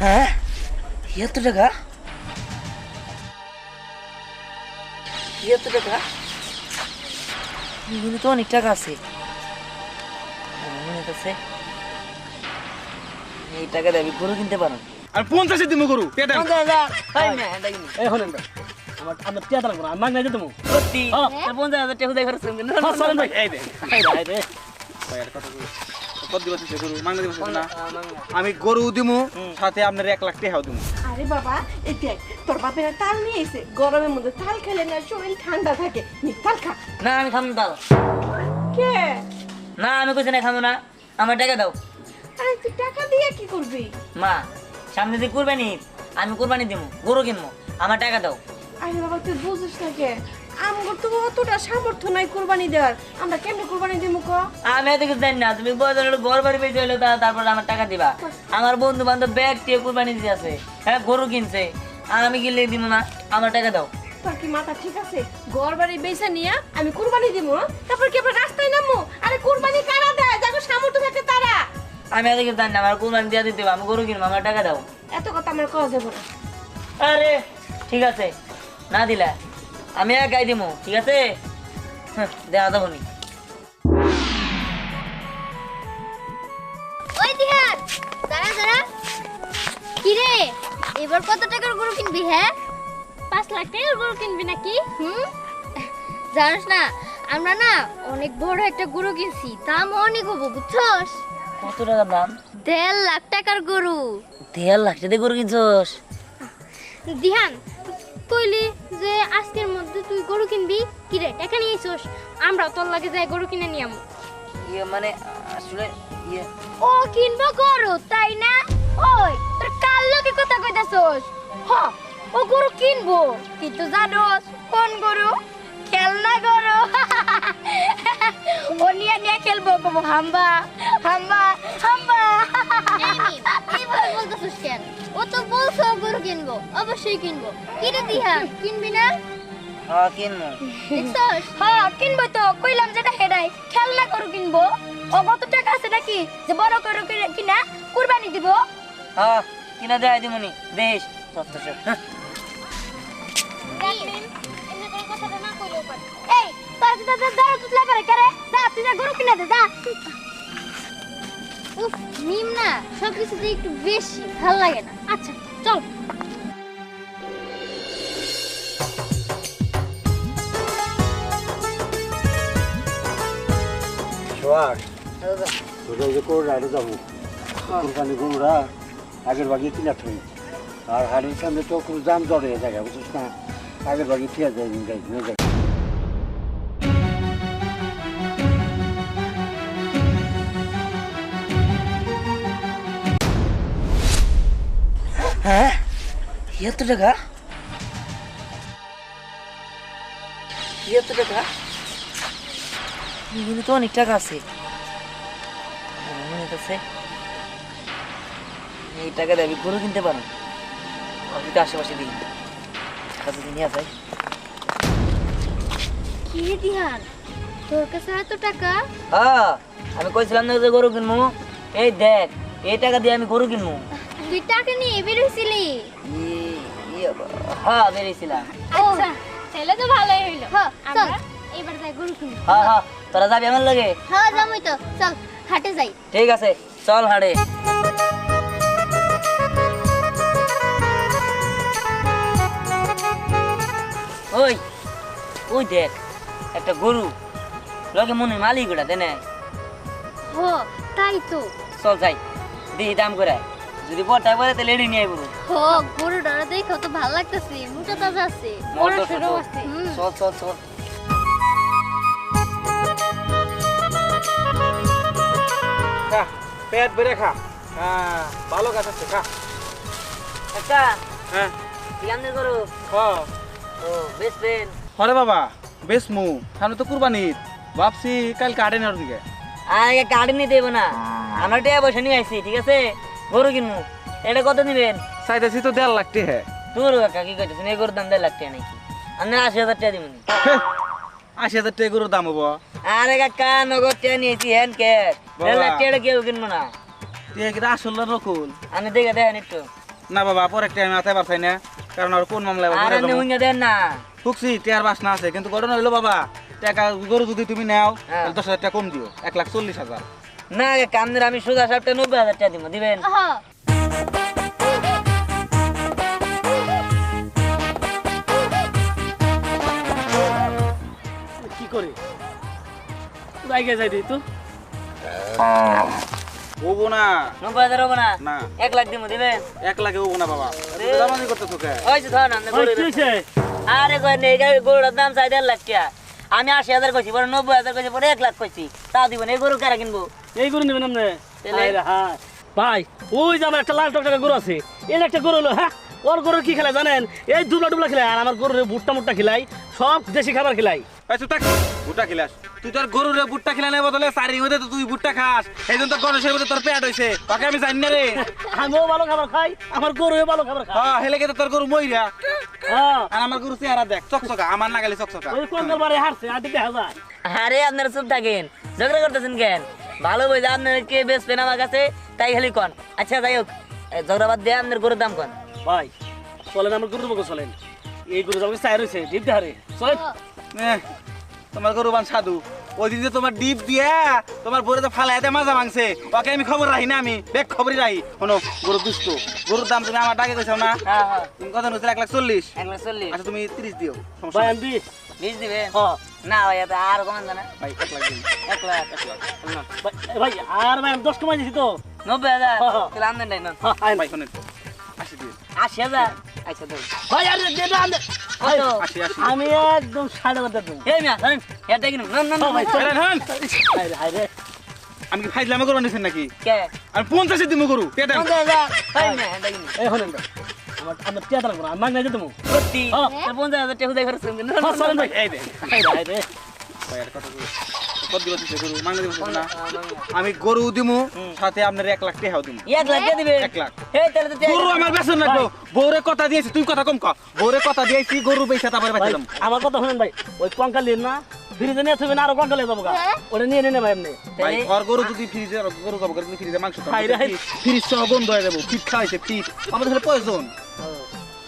হ্যাঁ, এত টাকা? এত টাকা? এগুলো তো অনেক টাকা আছে। আমার মনে হচ্ছে এই টাকা দিয়ে আমি গরু কিনতে পারো। আর 50 দিমু গরু পেটা এই না, এই হলেন ভাই আমার টিয়া লাগবো না মাগ নাই দিমু সত্যি 50,000 টাকা দিয়ে খরচ করবেন। চলেন ভাই এই দে এই দে ভাই আর কথা কই কত দিবা দিছে গরু মাগ নাই দিমু না আমি গরু দিমু সাথে আপনার 1 লাখ টাকাও দিমু। আরে বাবা এই দেখ তোর বাপের তাল নিয়ে এসে গরমের মধ্যে তাল খেলে না শরীর ঠান্ডা থাকে নি তাল খা। না আমি খাবো না তাল। কে? না আমি কইছি না খাবো না, আমার টাকা দাও। আরে তুই টাকা দিয়ে কি করবি? মা সামনে দিয়ে কুরবানি, আমি কুরবানি দিমু, গরু কিনবো, আমার টাকা দাও। আরে বাবা তুই বুঝিস না কে আমার তো অতটা সামর্থ্য নাই কুরবানি দেওয়ার, আমরা কেমনে কুরবানি দিমু ক? আমি এত কিছু জানি না, তুমি বছর ঘর বাড়ি বেঁচে হলো তারপর আমার টাকা দিবা। আমার বন্ধু বান্ধব ব্যাগ দিয়ে কুরবানি দিতে আছে, হ্যাঁ গরু কিনছে, আর আমি কিনলে দিব না, আমার টাকা দাও। তোর কি মাথা ঠিক আছে? ঘর বাড়ি বেচা নিয়ে আমি কুরবানি দিমু, তারপর কি আমরা রাস্তায় নামবো? আরে কুরবানি কারা দেয়? যাকে সামর্থ্য থাকে তারা। আমি এত কিছু জানি না, আমার কুরবানি দিয়ে দিতে হবে, আমি গরু কিনবো, আমার টাকা দাও। এত কথা আমার কওয়া যাবে না। আরে ঠিক আছে, না দিলা আমি একাই দিমু, ঠিক আছে দেওয়া যাবো নি। ওই দিহান দাঁড়া দাঁড়া কি রে এবার কত টাকার গরু কিনবি? হ্যাঁ 5 লাখ টাকার গরু কিনবি নাকি? জানিস না আমরা না অনেক বড় একটা গরু কিনছি, দাম অনেক হবো বুঝছস? কত টাকা দাম? 1.5 লাখ টাকার গরু। 1.5 লাখ টাকা দিয়ে গরু কিনছস? দিহান কইলি যে আজকের মধ্যে তুই গরু কিনবি, কি রে টাকা নিয়ে আইছস? আমরা তোর লাগে যাই গরু কিনে নিয়ে আমু। ইয়ে মানে আসলে ইয়ে ও কিনবো গরু তাই না? ওই তোর কাল লোকে কথা কইতাছস? হ ও গরু কিনবো, কিন্তু জানোস কোন গরু? খেলনা গরু। ও নিয়ে নিয়ে খেলবো, কবো হাম্বা হাম্বা হাম্বা। এইভাবে বলতেছস কেন? ও তো বলছো গরু কিনবো, অবশ্যই কিনবো। কিনে দিহা কিনবি না? হ্যাঁ কিনবো। দেখছস? হ্যাঁ কিনবো তো, কইলাম যেটা হেডাই খেলনা গরু কিনবো। ও কত টাকা আছে নাকি যে বড় গরু কিনা কুরবানি দিব? হ্যাঁ কিনা দেয় দিমুনি দেশ সস্তা। এই তোর যদি দাঁড়া তুই লাগারে করে যা, তুই যা গরু কিনা দে যা। উফ নিম না সব কিছুতে একটু বেশি ভালো লাগে না। আচ্ছা চল। সোহাগ তোরা যে করে আরো যাবো কোরবানি গরুরা আগের বাগিয়ে কিনা থই আর হাড়ির সামনে তো খুব দাম জড়ে জায়গা বুঝিস না, আগের বাগিয়ে ঠিক আছে নিয়ে যাই। হ্যাঁ এত টাকা? এত টাকা? এগুলো তো অনেক টাকা আছে। আমার মনে হচ্ছে এই টাকা দিয়ে আমি গরু কিনতে পারো। আমি তো আশেপাশে দিই কাছে নিয়ে যাই। কি রে দিহান তোর কাছে এত টাকা? হ্যাঁ আমি কইছিলাম না যে গরু কিনবো, এই দেখ এই টাকা দিয়ে আমি গরু কিনবো। তুই টাকা নিয়ে বের হইছিলি? হ্যাঁ বেরিয়েছিলাম। আচ্ছা তাহলে তো ভালোই হইলো। হ্যাঁ চল এবার যাই গরু কিনি। হ্যাঁ হ্যাঁ তোরা যাবি আমার লাগে? হ্যাঁ যাবই তো, চল হাটে যাই। ঠিক আছে চল হাড়ে। ওই ওই দেখ একটা গরু লগে মনে মালিক ওটা দেনে। হ তাই তো। চল যাই দিই দাম করে, যদি পড়তায় পরে তাহলে এড়িয়ে নিয়ে আইবো। হ গরুটা দেখো তো ভালো লাগতেছে, মোটা তাজা আছে, মোটা বড় ছোট। সরো আছে। চল চল চল। খা পেট বেড়ে খা হ্যাঁ ভালো গাছ আছে খা। আচ্ছা হ্যাঁ কেমনে গরু? হ্যাঁ ও বেশ ফ্রেন্ড। হরে বাবা বেশ মু সামনে তো কুরবানির ভাবছি কাল কাটে নেওয়ার দিকে। আগে গাড়ি নিয়ে দেবো না, আমরা টিয়া পয়সা নিয়ে আসছি, ঠিক আছে গরু কিনবো। এটা কত নিবেন? চাইতেছি তো 1.5 লাখ টাকা। তোর কাকা কি করতেছেন, এই গরুর দাম 1.5 লাখ টাকা নাকি? আপনার 80,000 টাকা দিবেন। 80,000 টাকা গরুর দাম হবো? আরে কাকা নগদ টাকা নিয়েছি হ্যান কে, 1.5 লাখ টাকা কেউ কিনবো না। তুই কি আসল না নকল? আমি দেখে দেখেন একটু না বাবা পরে একটা আমি আতাই পারছাই না কারণ আর কোন মামলায় আর এমনি হুঙ্গে দেন না ঠুকছি টিয়ার বাসনা আছে কিন্তু ঘটনা হইলো বাবা টাকা গরু যদি তুমি নাও হ্যাঁ। তাহলে 10,000 টাকা কম দিও 1,40,000 না কামদের আমি সোজা সাপটা 90,000 টাকা দিব দিবেন হ্যাঁ কি করে জায়গা যাই দিই তো হবো না 90,000 হবে না না 1 লাখ দিব দিবেন 1 লাখে হবো না বাবা আরে। দামানি করতে তোকে ওই যে ধর না ওই কি হইছে? আরে কই নেই গরুর দাম চাই 1.5 লাখ টাকা আমি 80,000 কইছি পরে 90,000 কইছি পরে 1 লাখ কইছি তাও দিবেন এই গরু কারা কিনবো এই গরু নেবেন আপনি তাহলে? আরে হ্যাঁ ভাই ওই যে আমার একটা লাল টকটকা গরু আছে এই একটা গরু হলো হ্যাঁ ওর গরুর কি খেলায় জানেন এই দুবলা টুবলা খেলায় আর আমার গরুর ভুট্টা মুট্টা খেলাই সব দেশি খাবার খেলাই এই চুপ থাক ভুট্টা খিলাস তুই তোর গরুরে ভুট্টা খিলানোর বদলে সারি হইতে তো তুই ভুট্টা খাস এই জন্য তো গণেশের মধ্যে তোর পেট হইছে ওকে আমি জানি না রে আমিও ভালো খাবার খাই আমার গরুও ভালো খাবার খাই হ্যাঁ হেলে তো তোর গরু মইরা হ্যাঁ আর আমার গরু চেহারা দেখ চকচকা আমার নাগালি চকচকা ওই কোন বারে হারছে আটি দেখা যায় আরে আপনারা চুপ থাকেন ঝগড়া করতেছেন কেন ভালো বই আপনার কে বেচবেন আমার কাছে তাই খালি কোন আচ্ছা যাই হোক ঝগড়া বাদ দিয়ে আপনার গরুর দাম কোন ভাই চলেন আমার গরুর বকে চলেন এই গরু যাবে চাই রয়েছে দিতে হারে চলেন এহ, তোমার গরু বান সাধু ওই দিন যে তোমার ডিপ দিয়া তোমার বরে তো ফালাই দেয় মাজা ভাঙছে ওকে আমি খবর রাখি না আমি বেগ খবরই রাখি শোনো গরু দুষ্ট গরুর দাম তুমি আমার ডাকে কইছো না হ্যাঁ হ্যাঁ তুমি কত নিচ্ছিল 1,40,000 1,40,000 আচ্ছা তুমি 30 দিও সমস্যা ভাই নাই। আমি 20 দিবেন হ্যাঁ না ভাই এত আর কমান জানা ভাই 1 লাখ দিন 1 লাখ 1 লাখ ভাই আর ভাই আমি 10 কমাই দিছি তো 90,000 হ্যাঁ। তাহলে আমদানি নাই না হ্যাঁ আইন ভাই শোনেন 80 দিন 80,000 আচ্ছা দেব ভাই আর দে দাম দে কত 80 আমি একদম 60,000 দেব এই মিয়া জানেন এটা কিনুন না না না ভাই চল হ্যাঁ হাই রে হাই রে আমি কি ফাইজলামে করব নিছেন নাকি কে আমি 50 দিমু গরু পেটা 50,000 এই মিয়া এটা কিনুন এই হলেন ভাই আমার টিয়াটা লাগবে আমি মাগনা যেতে মু সত্যি হ্যাঁ। 50,000 টাকা দেয় খরচ করবেন হ্যাঁ চলেন ভাই এই দে হাই রে হাই রে ভাই আর কত গরু কত দিবা দিছে গরু মাংনা দিবা না আমি গরু দিমু সাথে আপনার 1 লাখ টাকাও দিমু 1 লাখ দিয়ে দিবে 1 লাখ এই তাহলে তো গরু আমার বেচন লাগবো বউরে কথা দিয়েছি তুই কথা কম ক বউরে কথা দিয়েছি গরু পয়সা তারপরে ভাই বেচলাম আমার কথা শুনেন ভাই ওই কঙ্কাল নিন না ফ্রিজে নিয়ে থাকবেন আরো কঙ্কালে যাবো গা ওটা নিয়ে নেন ভাই এমনি ভাই আর গরু যদি ফ্রিজে গরু খাবো যদি ফ্রিজে মাংস হাই রে হাই। ফ্রিজ সহ বন্ধ হয়ে যাবো ফিট খাওয়াইছে ফিট আমাদের তাহলে প্রয়োজন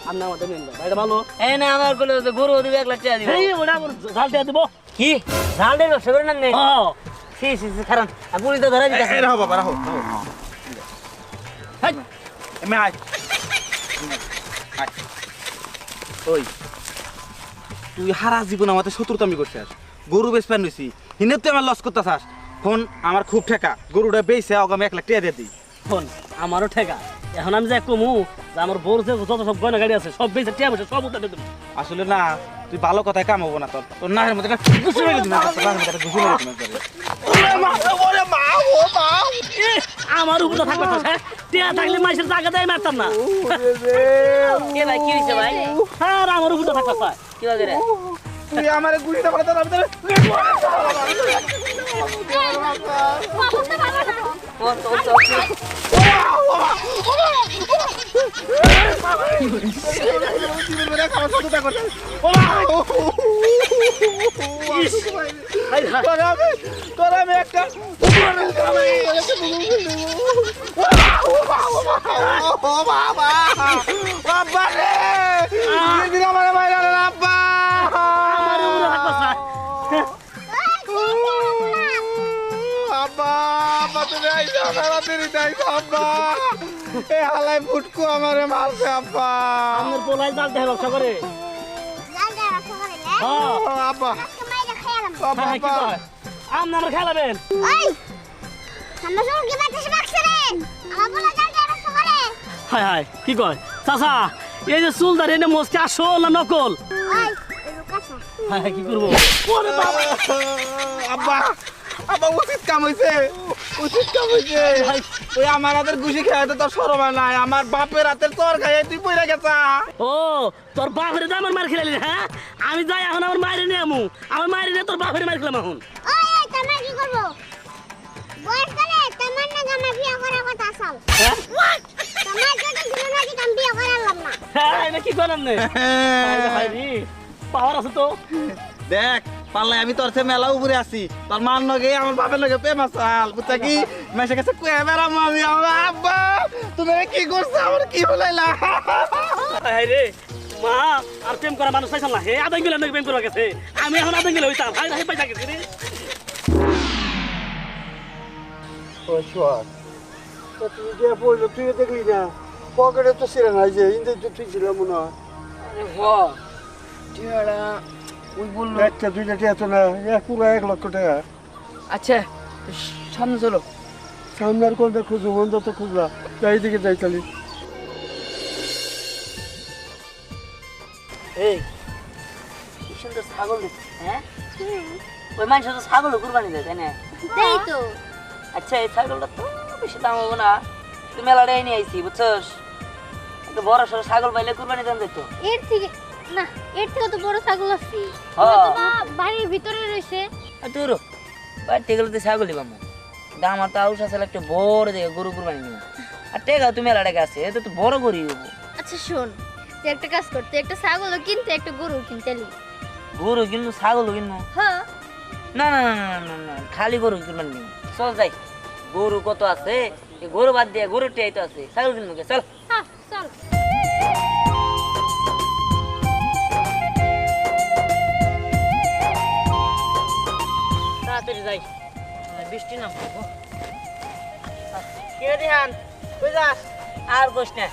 আপনি আমাদের নিন ভাই এটা ভালো এই না আমার বলে গরু দিবে 1 লাখ টাকা দিবে এই ওটা আমার ঝাল টিয়া দিব কি ঝাল দিয়ে ব্যবসা করেন না হ্যাঁ সি সি সি কারণ পুলিশ তো ধরা দিতেছে এই রাখো বাবা রাখো হাই এমনি আয় আয়। ওই তুই হারা জীবন আমাদের শত্রুতামি করছিস গরু বেশ প্যান রয়েছি হিনে তুই আমার লস করতেছাস ফোন আমার খুব ঠেকা গরুটা বেচে আগামী 1 লাখ টাকা দিয়ে দিই ফোন আমারও ঠেকা এখন আমি যাই কমু যে আমার বউর যে যত সব গয়না গাড়ি আছে সব বেঁচে টিয়া বসে সব উঠে দেবো আসলে না তুই ভালো কথায় কাম হবো না তোর তোর নাহের মধ্যে একটা ঘুষি মেরে দিবি না তোর নাহের মধ্যে একটা ঘুষি মেরে দিবি একবারে। আমার উপরে থাকবে তো হ্যাঁ টিয়া থাকলে মাইসের জায়গা দেয় মারতাম না কে ভাই কি হইছে ভাই হ্যাঁ আমার উপরে থাকবে স্যার কি বাগে রে তুই আমার গুলিটা পড়ে তোর ভিতরে কোন তো তো তোর আমি একটা বাবা রে আমার মাইরা রে আব্বা আমার উপরে থাকবে স্যার আব্বা আব্বা তুমি আইসো তাড়াতাড়ি যাইছো আব্বা এ হালাই ফুটকু আমারে মারছে আব্বা আমার পোলাই জাল দেয় ব্যবসা করে হ্যাঁ আব্বা আব্বা হ্যাঁ, কি কয়? আপনি আমার খেলাবেন হাই হাই কি কয় চাচা এই যে চুল দাঁড়িয়ে এনে মোজকে আসল না নকল হ্যাঁ হ্যাঁ, কি করবো ওরে বাবা আব্বা আব্বা উচিত কাম হইছে উচিত কাম হইছে ভাই, ওই আমার হাতের ঘুষি খাইতে তোর শরম হয় নাই আমার বাপের হাতের তোর খাইয়ে তুই পইরা গেছা ও তোর বাপের তো আমার মার খেলালি হ্যাঁ আমি যাই এখন আমার মায়ের নিয়ে আমু আমার মায়ের নিয়ে তোর বাপের মার খেলাম এখন হ্যাঁ হ্যাঁ এটা কি করার নেই পাওয়ার আছে তো দেখ পাল্লাই আমি তোর চেয়ে মেলা উপরে আছি তোর মান লগে আমার বাপের লগে প্রেম আসাল বুঝছা কি মেসে গেছে কুয়ে বেড়াম আমি আমার আব্বা তুমি কি করছো আমার কি বলাইলা রে মা আর প্রেম করা মানুষ চাইছাল না হে আদান গেলে নাকি প্রেম করা গেছে আমি এখন আদান গেলে হইতাম হাই হাই পয়সা গেছে রে ও শোয়ার তুই যে বললো তুই দেখলি না পকেটে তো ছিল না যে ইন্দে তো তুই ছিল মনে হয় ওই বললো একটা দুইটা টিয়া তো না পুরো 1 লক্ষ টাকা আচ্ছা সামনে চলো সামনে আর কোনটা খুঁজবো বন্ধ তো খুঁজলা যাই দিকে যাই চলি এই কি সুন্দর ছাগল দেখছি হ্যাঁ ওই মানুষ তো ছাগল কুরবানি দেয় তাই না দেই তো আচ্ছা এই ছাগলটা তো বেশি দাম হবো না তুই মেলাটাই নিয়ে আইসি বুঝছস একটা বড় সড়ো ছাগল পাইলে কুরবানি দেন যেত এর থেকে না এর থেকে তো বড় ছাগল আছে হ্যাঁ। তো মা বাড়ির ভিতরে রইছে আর তুই বাড়িতে গেলে তো ছাগলই পাবো দাম আমার তো আউস আসলে একটা বড় দেখে গরু কুরবানি নিবো আর টেকা তুমি মেলা টাকা আছে এতে তো বড় গরুই হবো আচ্ছা শোন তুই একটা কাজ করতে একটা ছাগলও কিনতে একটা গরু কিনতে লি গরু কিনবো ছাগলও কিনবো হ্যাঁ না না না না না না খালি গরু কুরবানি নিবো চল যাই গরু কত আছে এই গরু বাদ দিয়ে গরুর টেয়াই তো আছে ছাগল কিনবো কে চল হ্যাঁ চল তাড়াতাড়ি যাই বৃষ্টি না কে দিহান কই যাস আর কোস না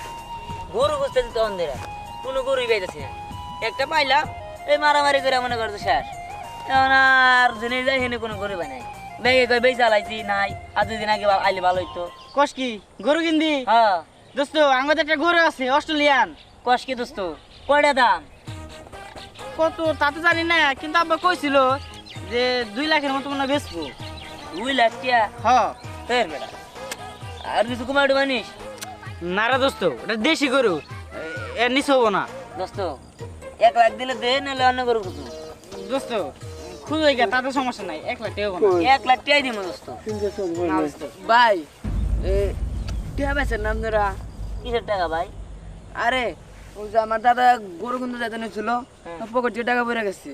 গরু খুঁজতে দিতে অন্ধেরা কোনো গরুই পাইতেছি না একটা পাইলাম এই মারামারি করে মনে করতো শেষ এখন আর জেনে যাই হেনে কোনো গরু পাই নাই ব্যাগে কই বেই চালাইছি নাই আর 2 দিন আগে আইলে ভালো হইতো কস কি গরু কিনবি হ্যাঁ দোস্ত আমাদের একটা গরু আছে অস্ট্রেলিয়ান কষ কি দোস্ত কয়টা দাম কত তা তো জানি না কিন্তু আব্বা কইছিল যে 2 লাখের মতো মনে হয় বেচবো 2 লাখ টাকা হ্যাঁ ফের বেটা আর কিছু কমাইতে মানিস নারা দোস্ত এটা দেশি গরু এর নিচে হবো না দোস্ত 1 লাখ দিলে দে নাহলে অন্য গরু খুঁজবো দোস্ত খুঁজে গিয়া তাতে সমস্যা নাই 1 লাখ টাকা হবো না 1 লাখ টাকাই দিব দোস্ত কিনতে চলবো না দোস্ত ভাই টিয়া বেছেন নাম ধরা কিসের টাকা ভাই আরে ওই যে আমার দাদা গরু কিনতে যেতে নিয়েছিল পকেট দিয়ে টাকা পড়ে গেছে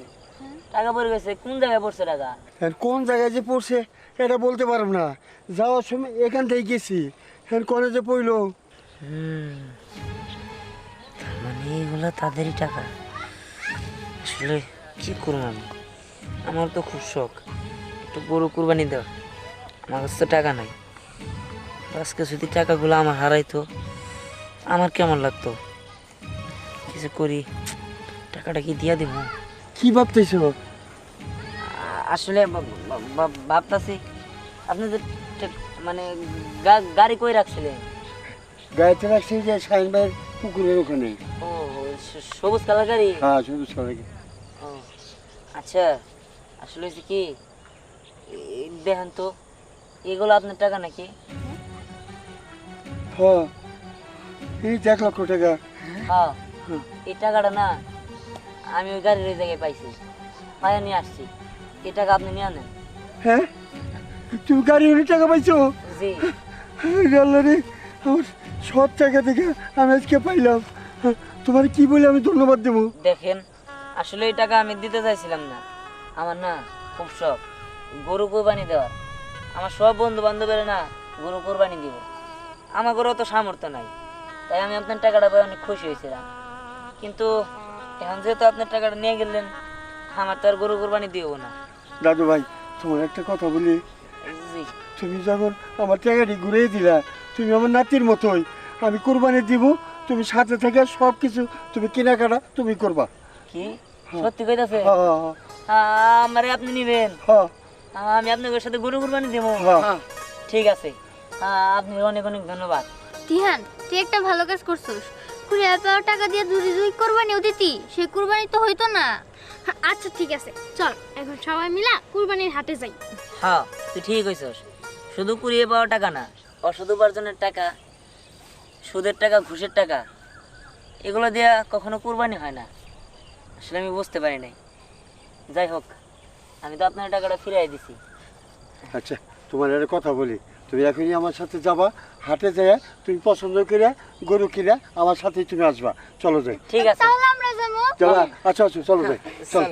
টাকা পড়ে গেছে কোন জায়গায় পড়ছে টাকা আর কোন জায়গায় যে পড়ছে এটা বলতে পারব না যাওয়ার সময় এখান থেকে গেছি হ্যাঁ কোনে যে পড়লো মানে এগুলো তাদেরই টাকা আসলে কি করবো আমি আমার তো খুব শখ একটু গরু কুরবানি দেওয়া আমার কাছে তো টাকা নাই আজকে যদি টাকাগুলো আমার হারাইতো আমার কেমন লাগতো কিছু করি টাকাটা কি দিয়া দিব কি ভাবতেছো আসলে ভাবতাছি আপনি যে মানে গাড়ি কই রাখছিলেন গাড়িতে রাখছি যে সাইন ভাইয়ের পুকুরের ওখানে ও সবুজ কালার গাড়ি হ্যাঁ শুধু সবাই ও আচ্ছা আসলে হচ্ছে কি দেখেন তো এগুলো আপনার টাকা নাকি হ্যাঁ এই 1 লক্ষ টাকা হ্যাঁ এই টাকাটা না আমি ওই গাড়ির ওই জায়গায় পাইছি পাইয়া নিয়ে আসছি এই টাকা আপনি নিয়ে আনেন হ্যাঁ তুমি গাড়ি অনেক টাকা পাইছো জি আল্লাহ রে আমার সব টাকা থেকে আমি আজকে পাইলাম তোমার কি বলে আমি ধন্যবাদ দেবো দেখেন আসলে এই টাকা আমি দিতে চাইছিলাম না আমার না খুব শখ গরু কোরবানি দেওয়ার আমার সব বন্ধু বান্ধবেরা না গরু কোরবানি দিব আমার গরু অত সামর্থ্য নাই তাই আমি আপনার টাকাটা পেয়ে অনেক খুশি হয়েছিলাম কিন্তু এখন যেহেতু আপনার টাকাটা নিয়ে গেলেন আমার তো আর গরু কোরবানি দিব না দাদু ভাই তোমার একটা কথা বলি জি তুমি যখন আমার টাকাটি ঘুরিয়ে দিলা তুমি আমার নাতির মতোই আমি কোরবানি দিব তুমি সাথে থেকে সব কিছু তুমি কেনাকাটা তুমি করবা কি সত্যি কইতাছে হ্যাঁ আমারে আপনি নিবেন হ্যাঁ আমি আপনাদের সাথে গরু কোরবানি দেবো হ্যাঁ ঠিক আছে আপনি অনেক অনেক ধন্যবাদ তিহান তুই একটা ভালো কাজ করছিস কুড়িয়া পাওয়া টাকা দিয়ে দুই কোরবানিও দিতি সেই কোরবানি তো হইতো না আচ্ছা ঠিক আছে চল এখন সবাই মিলা কোরবানির হাটে যাই হ্যাঁ তুই ঠিক কইছস শুধু কুড়িয়ে পাওয়া টাকা না অসৎ উপার্জনের টাকা সুদের টাকা ঘুষের টাকা এগুলো দেয়া কখনো কুরবানি হয় না আসলে আমি বুঝতে পারি নাই যাই হোক আমি তো আপনার টাকাটা ফিরিয়ে দিছি আচ্ছা তোমার একটা কথা বলি তুমি এখনই আমার সাথে যাবা হাটে যায় তুমি পছন্দ করে গরু কিনে আমার সাথেই তুমি আসবা চলো যাই ঠিক আছে তাহলে আমরা যাবো যাবা আচ্ছা আচ্ছা চলো যাই চলো